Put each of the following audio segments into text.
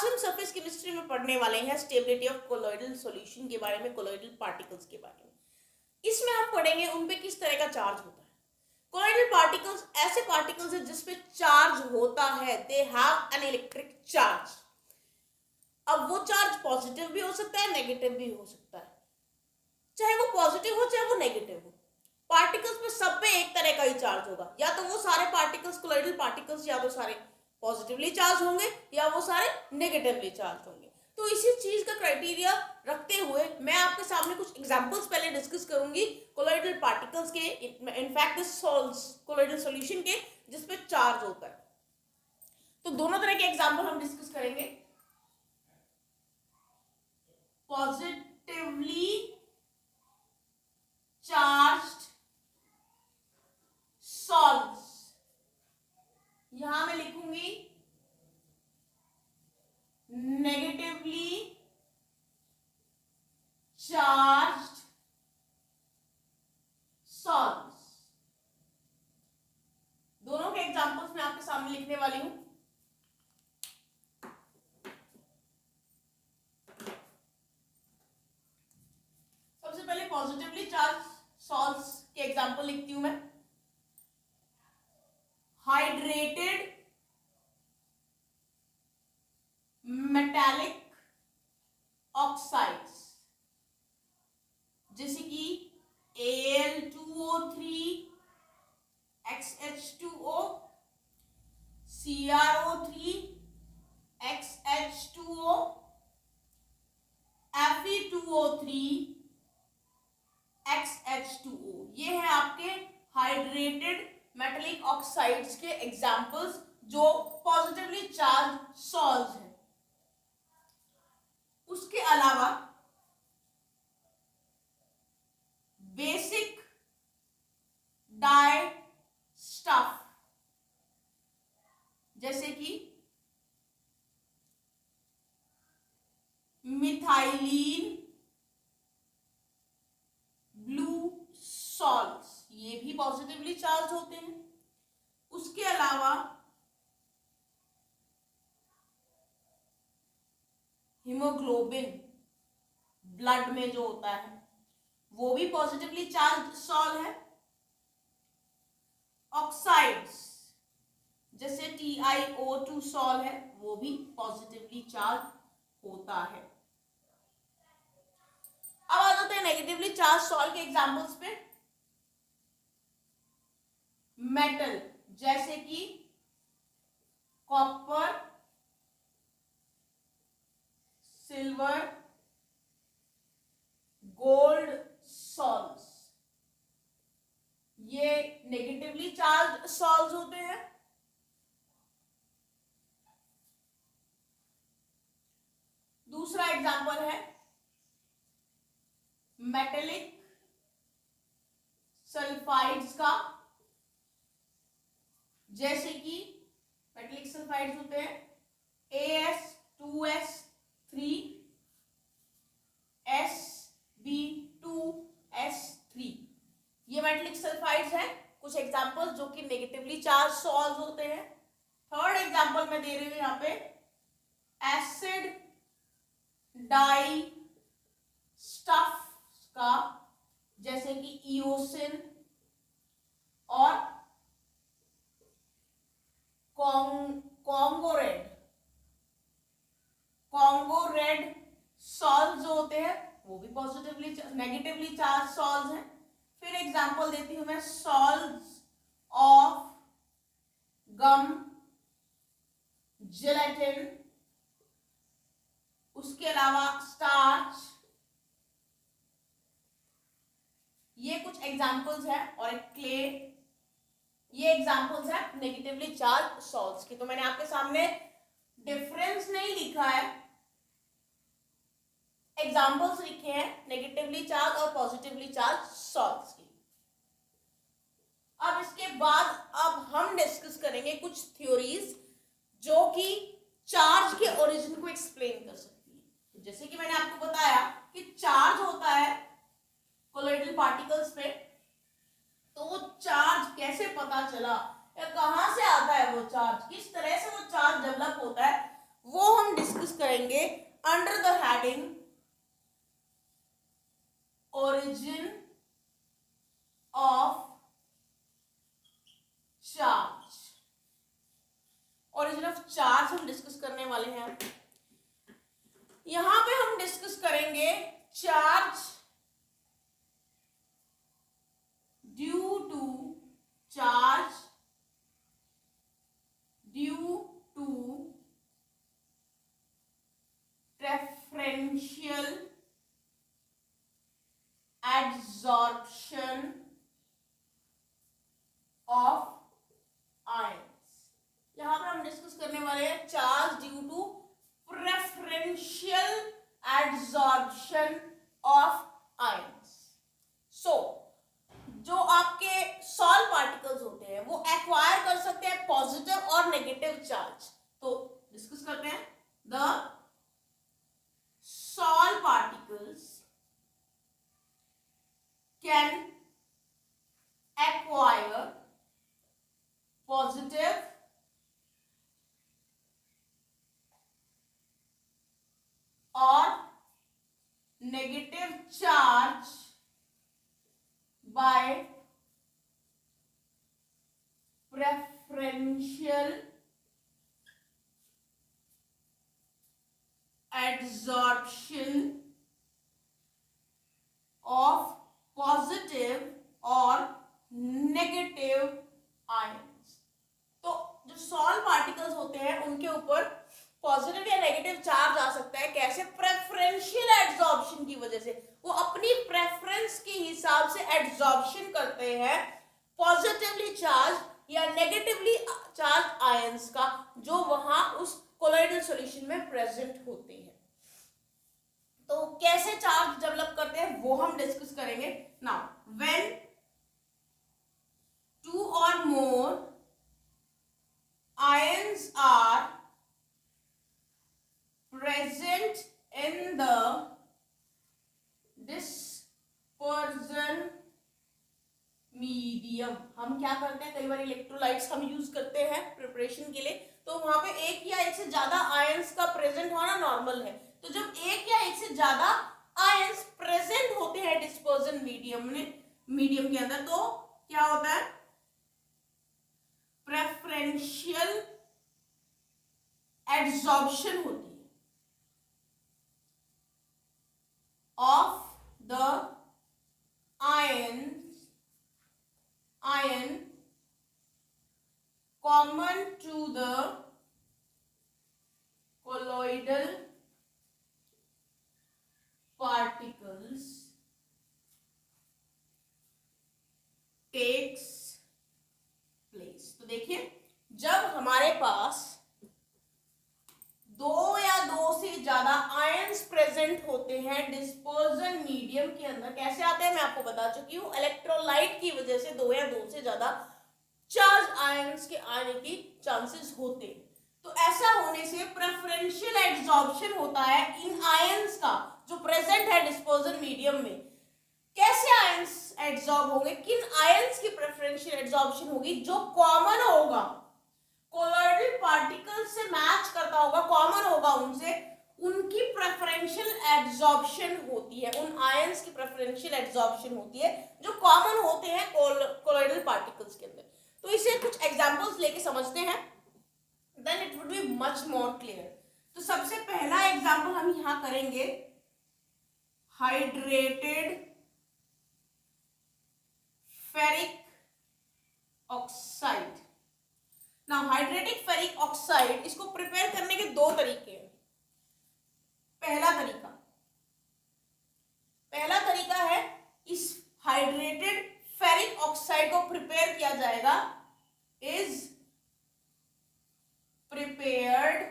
आज हम surface chemistry में पढ़ने वाले हैं स्टेबिलिटी ऑफ कोलॉइडल सॉल्यूशन के बारे में, कोलॉइडल पार्टिकल्स के बारे में। इसमें हम पढ़ेंगे उन पे किस तरह का चार्ज होता है। कोलॉइडल पार्टिकल्स ऐसे पार्टिकल्स हैं जिसपे चार्ज होता है, they have an electric charge. अब वो चार्ज पॉजिटिव भी हो सकता है, नेगेटिव भी हो सकता है, चाहे वो पॉजिटिव हो चाहे वो नेगेटिव हो। पार्टिकल्स पे सब पे एक तरह का ही चार्ज होगा, या तो वो सारे पार्टिकल्स कोलॉइडल पार्टिकल्स या तो सारे पॉजिटिवली चार्ज होंगे या वो सारे नेगेटिवली चार्ज होंगे। तो इसी चीज का क्राइटेरिया रखते हुए मैं आपके सामने कुछ एग्जांपल्स पहले डिस्कस करूंगी कोलॉइडल पार्टिकल्स के, इनफैक्ट दिस कोलॉइडल सॉल्यूशन के जिसपे चार्ज होता है। तो दोनों तरह के एग्जांपल हम डिस्कस करेंगे। पॉजिटिवली चार्ज्ड सॉल्ट्स, यहां मैं लिखूंगी नेगेटिवली चार्ज्ड सॉल्ट्स। दोनों के एग्जांपल्स मैं आपके सामने लिखने वाली हूं। सबसे पहले पॉजिटिवली चार्ज सॉल्ट्स के एग्जांपल लिखती हूं मैं। हाइड्रेटेड मेटालिक ऑक्साइड्स जैसे कि Al2O3, XH2O, CrO3, XH2O, Fe2O3, XH2O, ये है आपके हाइड्रेटेड मेटालिक ऑक्साइड्स के एग्जाम्पल्स जो पॉजिटिवली चार्ज सॉल्ट्स हैं। उसके अलावा बेसिक डाई स्टफ जैसे कि मिथाइलिन ब्लू सॉल्ट्स, ये भी पॉजिटिवली चार्ज होते हैं। उसके अलावा हीमोग्लोबिन ब्लड में जो होता है वो भी पॉजिटिवली चार्ज सॉल्ट है। ऑक्साइड्स जैसे TiO2 सॉल्ट है वो भी पॉजिटिवली चार्ज होता है। अब आ जाते हैं नेगेटिवली चार्ज सॉल्ट के एग्जांपल्स पे। मेटल जैसे कि कॉपर, सिल्वर, गोल्ड सॉल्ट्स, ये नेगेटिवली चार्ज सॉल्ट्स होते हैं। दूसरा एग्जांपल है मेटेलिक सल्फाइड्स का, जैसे कि मेटेलिक सल्फाइड्स होते हैं As2S3, Sb2S3, ये मेटेलिक सल्फाइड्स हैं। कुछ एग्जांपल्स जो कि नेगेटिवली चार्ज सॉल्ट होते हैं। थर्ड एग्जांपल मैं दे रही हूं यहां पे एसिड डाई स्टफ का, जैसे कि ईओसिन और कॉन्गो रेड सॉल्ट जो होते हैं वो भी पॉजिटिवली नेगेटिवली चार्ज सॉल्ट हैं। फिर एग्जांपल देती हूं मैं सॉल्ट्स ऑफ गम, जेलेटिन, उसके अलावा स्टार्च, ये कुछ एग्जांपल्स हैं। और क्ले, ये एग्जांपल्स हैं नेगेटिवली चार्ज सॉल्ट्स की। तो मैंने आपके सामने डिफरेंस नहीं लिखा है, एग्जांपल्स लिखे हैं नेगेटिवली चार्ज और पॉजिटिवली चार्ज सॉल्ट्स की। अब इसके बाद अब हम डिस्कस करेंगे कुछ थ्योरीज जो कि चार्ज के ओरिजिन को एक्सप्लेन कर सकती है। जैसे कि मैंने आपको बताया कि चार्ज होता है कोलॉइडल पार्टिकल्स पे, तो वो चार्ज कैसे पता चला या कहां से आता है वो चार्ज, किस तरह से वो चार्ज डेवलप होता है, वो हम डिस्कस करेंगे under the heading origin of charge। origin of charge हम डिस्कस करने वाले हैं। यहां पे हम डिस्कस करेंगे charge due to preferential adsorption of ions। यहां पर हम डिस्कस करने वाले हैं charge due to preferential adsorption of ions। So जो आपके सॉल पार्टिकल्स होते हैं वो एक्वायर कर सकते हैं पॉजिटिव और नेगेटिव चार्ज। तो डिस्कस करते हैं the sol particles can acquire positive और negative charge by preferential adsorption of positive और नेगेटिव आयंस। तो जो सॉल पार्टिकल्स होते हैं उनके ऊपर पॉजिटिव या नेगेटिव चार्ज आ सकता है। कैसे? प्रेफरेंशियल एड्सॉर्प्शन की वजह से। वो अपनी प्रेफरेंस के हिसाब से एड्सॉर्प्शन करते हैं पॉजिटिवली चार्ज या नेगेटिवली चार्ज आयंस का, जो वहां उस कोलॉइडल सॉल्यूशन में प्रेजेंट होते हैं। तो कैसे चार्ज डेवलप करते हैं वो हम डिस्कस करेंगे। नाउ व्हेन टू और more ions are present in the dispersion medium। हम क्या करते हैं, कई बार इलेक्ट्रोलाइट्स हम यूज करते हैं प्रिपरेशन के लिए, तो वहां पे एक या एक से ज्यादा आयंस का प्रेजेंट होना नॉर्मल है। तो जब एक या एक से ज्यादा आयंस प्रेजेंट होते हैं डिस्पर्जन मीडियम के अंदर, तो क्या होता है? प्रेफरेंशियल एड्सॉर्प्शन होती है of the ion common to the colloidal particles takes place। तो देखिए, जब हमारे पास दो या दो से ज्यादा आयंस प्रेजेंट होते हैं डिस्पर्जन मीडियम के अंदर, कैसे आते हैं मैं आपको बता चुकी हूं, इलेक्ट्रोलाइट की वजह से दो या दो से ज्यादा चार्ज आयंस के आने की चांसेस होते हैं। तो ऐसा होने से प्रेफरेंशियल एड्सॉर्प्शन होता है इन आयंस का जो प्रेजेंट है डिस्पर्जन मीडियम में। कैसे आयंस एड्सॉर्ब होंगे? किन आयंस की प्रेफरेंशियल एड्सॉर्प्शन होगी? जो कॉमन होगा, कोलॉइडल पार्टिकल से मैच करता होगा, कॉमन होगा उनसे, उनकी प्रेफरेंशियल एड्सॉर्प्शन होती है। उन आयंस की प्रेफरेंशियल एड्सॉर्प्शन होती है जो कॉमन होते हैं कोलॉइडल पार्टिकल्स के अंदर। तो इसे कुछ एग्जांपल्स लेके समझते हैं, then it would be much more clear. तो सबसे पहला एग्जांपल हम यहां करेंगे हाइड्रेटेड फेरिक ऑक्साइड। ना हाइड्रेटेड फेरिक ऑक्साइड, इसको प्रिपेयर करने के दो तरीके हैं। पहला तरीका है, इस हाइड्रेटेड फेरिक ऑक्साइड को प्रिपेयर किया जाएगा, is prepared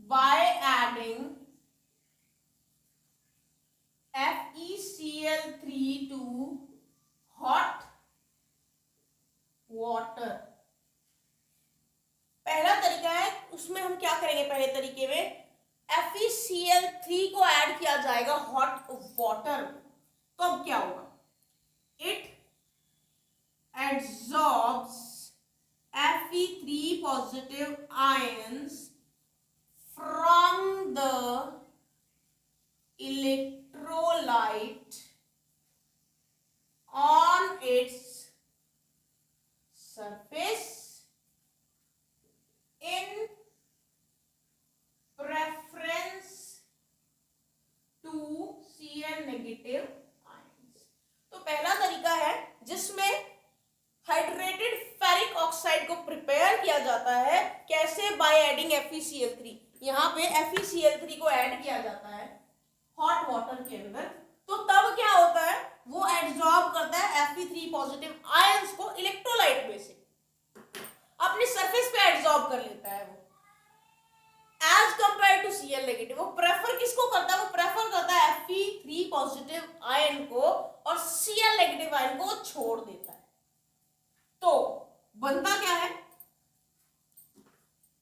by adding FeCl3 to hot water. पहला तरीका है, उसमें हम क्या करेंगे? पहले तरीके में FeCl3 को ऐड किया जाएगा हॉट वाटर। तो अब क्या होगा? It adsorbs Fe3 positive ions from the यहाँ पे FeCl3 को ऐड किया जाता है हॉट वाटर के अंदर, तो तब क्या होता है, वो एब्जॉर्ब करता है Fe3 पॉजिटिव आयंस को इलेक्ट्रोलाइट में से अपने सरफेस पे एब्जॉर्ब कर लेता है वो, as compare to Cl negative. वो प्रेफर किसको करता है, वो प्रेफर करता है Fe3 पॉजिटिव आयन को और Cl नेगेटिव आयन को छोड़ देता है। तो बनता क्या है,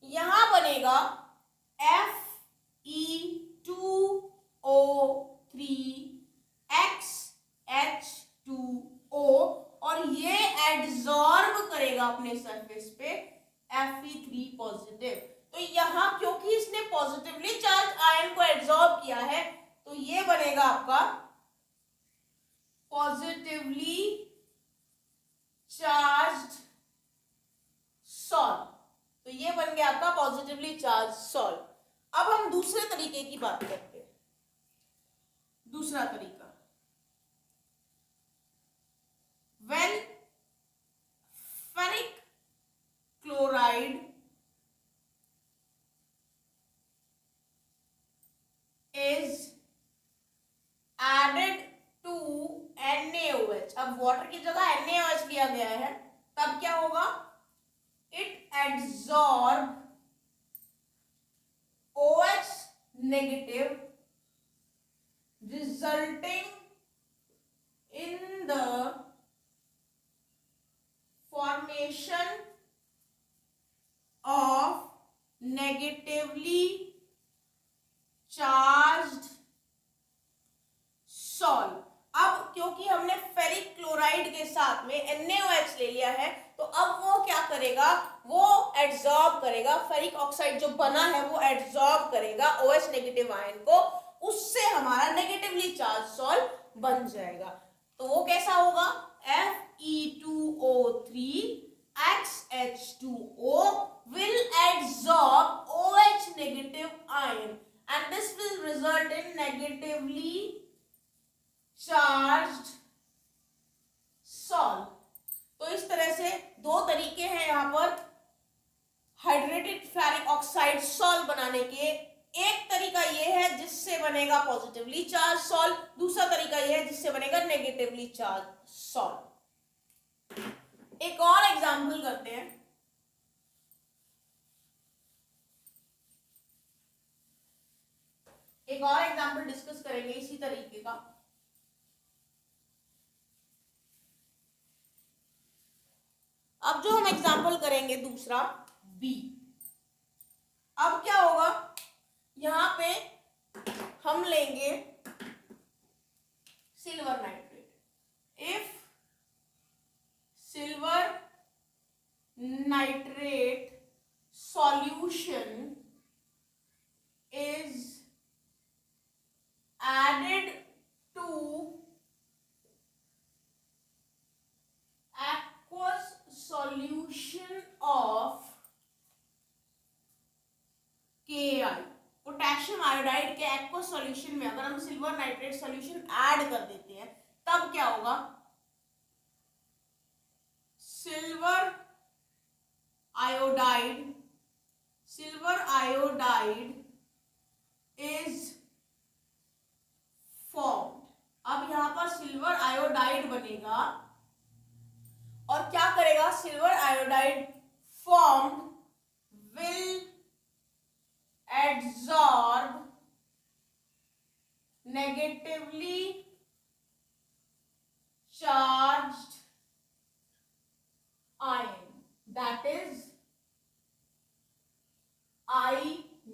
यहां बनेगा Fe2O3XH2O और ये एड्सॉर्ब करेगा अपने सरफेस पे Fe3 पॉजिटिव। तो यहां क्योंकि इसने पॉजिटिवली चार्ज आयन को एड्सॉर्ब किया है, तो ये बनेगा आपका पॉजिटिवली चार्ज्ड सॉल्ट। तो ये बन गया आपका पॉजिटिवली चार्ज सॉल्ट। अब हम दूसरे तरीके की बात करते हैं। दूसरा तरीका, when ferric chloride is added to NaOH, अब वाटर की जगह NaOH लिया गया है, तब क्या होगा, it adsorb OH negative resulting in the formation of negatively charged salt। अब क्योंकि हमने फेरिक क्लोराइड के साथ में NaOH ले लिया है, तो अब वो क्या करेगा, वो एड्सॉर्ब करेगा, फेरिक ऑक्साइड जो बना है वो एड्सॉर्ब करेगा OH नेगेटिव आयन को, उससे हमारा नेगेटिवली चार्ज सॉल्ट बन जाएगा। तो वो कैसा होगा, Fe2O3XH2O will adsorb OH negative ion and this will result in negatively charged salt। तो इस तरह से दो तरीके हैं यहाँ पर हाइड्रेटेड फेरिक ऑक्साइड सॉल्ट बनाने के। एक तरीका ये है जिससे बनेगा पॉजिटिवली चार्ज सॉल्ट, दूसरा तरीका ये है जिससे बनेगा नेगेटिवली चार्ज सॉल्ट। एक और एग्जांपल करते हैं। एक और एग्जांपल डिस्कस करेंगे इसी तरीके का। अब जो हम एग्जांपल करेंगे दूसरा बी। अब क्या होगा, यहां पे हम लेंगे silver nitrate. If silver nitrate solution is added to aqueous solution of Ki, potassium iodide के एक्वस सॉल्यूशन में अगर हम सिल्वर नाइट्रेट सॉल्यूशन ऐड कर देते हैं, तब क्या होगा, सिल्वर आयोडाइड इज फॉर्म। अब यहां पर सिल्वर आयोडाइड बनेगा और क्या करेगा, silver iodide form will adsorb negatively charged ion, that is I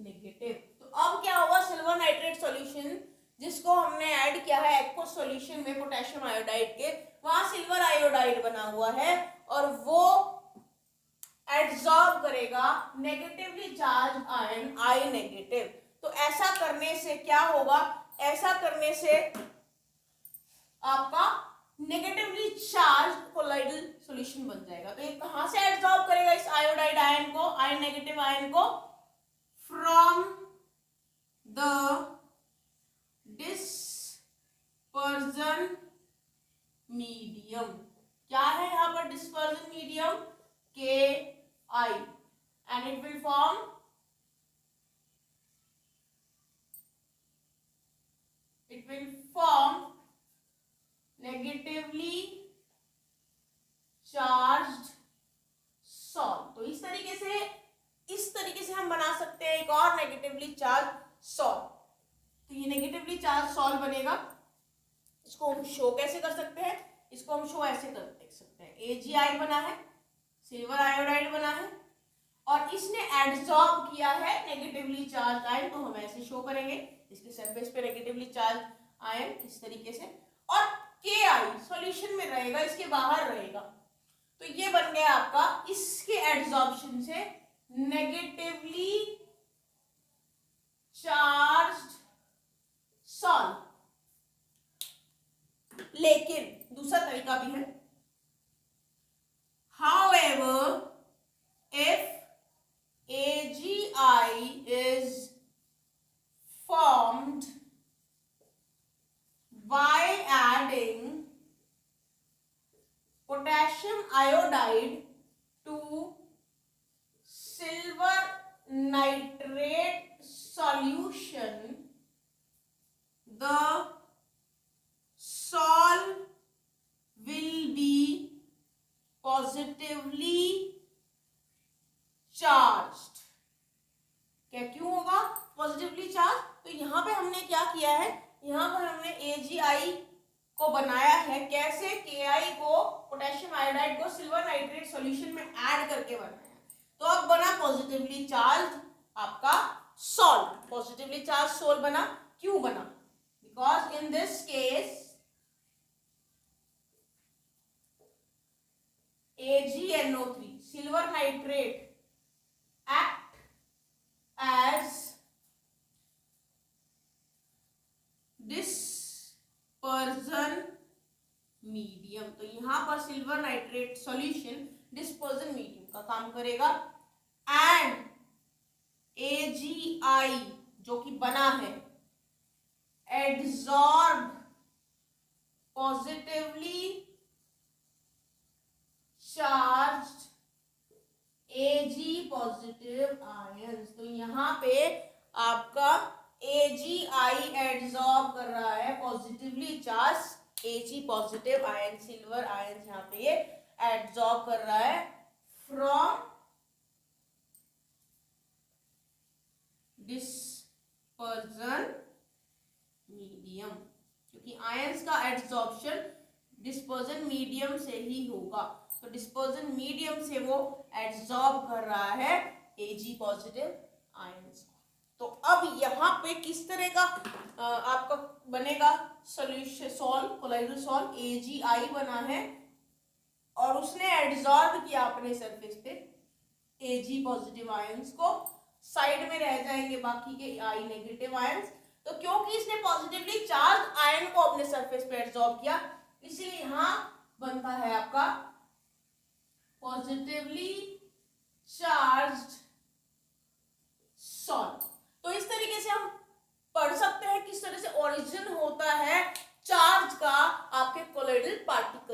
negative। तो अब क्या होगा, सिल्वर नाइट्रेट सॉल्यूशन जिसको हमने ऐड किया है एक्वस सॉल्यूशन में पोटेशियम आयोडाइड के, वहां सिल्वर आयोडाइड बना हुआ है और वो एड्सॉर्ब करेगा नेगेटिवली चार्ज आयन आई नेगेटिव। तो ऐसा करने से क्या होगा, ऐसा करने से आपका नेगेटिवली चार्ज कोलाइडल सॉल्यूशन बन जाएगा। तो ये कहां से एड्सॉर्ब करेगा इस आयोडाइड आयन को, आई नेगेटिव आयन को, फ्रॉम द डिस्पर्जन मीडियम। क्या है यहां पर dispersion medium, Ki, and it will form it will form negatively charged salt. तो इस तरीके से हम बना सकते हैं एक और नेगेटिवली चार्ज सॉल्ट। तो ये नेगेटिवली चार्ज सॉल्ट बनेगा। इसको हम शो कैसे कर सकते हैं, इसको हम शो ऐसे कर देख सकते हैं। AgI बना है, सिल्वर आयोडाइड बना है और इसने एडसॉर्ब किया है नेगेटिवली चार्ज आयन। तो हम ऐसे शो करेंगे, इसके सरफेस पे नेगेटिवली चार्ज आयन इस तरीके से, और Ki सॉल्यूशन में रहेगा, इसके बाहर रहेगा। तो ये बन गया आपका इसके एडसॉर्प्शन से नेगेटिवली चार्ज्ड सॉल्ट। लेकिन दूसरा तरीका भी है। However, if AgI is formed by adding potassium iodide to silver nitrate solution, the sol will be positively charged। क्या क्यों होगा पॉजिटिवली चार्ज? तो यहाँ पे हमने क्या किया है, यहाँ पर हमने AgI को बनाया है कैसे, Ki को पोटेशियम आयोडाइड को सिल्वर नाइट्रेट सॉल्यूशन में ऐड करके बनाया। तो अब बना पॉजिटिवली चार्ज आपका सॉल्ट। पॉजिटिवली चार्ज सॉल्ट बना, क्यों बना? Because in this case AgNO3 silver nitrate act as dispersion medium। तो यहां पर silver nitrate solution dispersion medium का काम करेगा एंड AgI जो कि बना है adsorb positively charged Ag positive ions. तो यहाँ पे आपका AgI एडसॉर्ब कर रहा है positively charge Ag positive ion, silver ion यहाँ पे ये एडसॉर्ब कर रहा है फ्रॉम डिस्पर्जन मीडियम, क्योंकि आयंस का एडसॉर्प्शन डिस्पर्जन मीडियम से ही होगा। तो डिस्पर्जन मीडियम से वो एडसॉर्ब कर रहा है Ag पॉजिटिव आयंस। तो अब यहाँ पे किस तरह का आपका बनेगा solution, salt colloidal salt. AgI बना है और उसने एडसॉर्ब किया अपने सरफेस पे Ag पॉजिटिव आयंस को, साइड में रह जाएंगे बाकी के I नेगेटिव आयंस। तो क्योंकि इसने पॉजिटिवली चार्ज आयन को अपने सरफेस पे एडसॉर्ब किया, इसलिए यहाँ बनता है आपका पॉजिटिवली चार्ज्ड सॉल्ट। तो इस तरीके से हम पढ़ सकते हैं किस तरह से ओरिजिन होता है चार्ज का आपके कोलाइडल पार्टिकल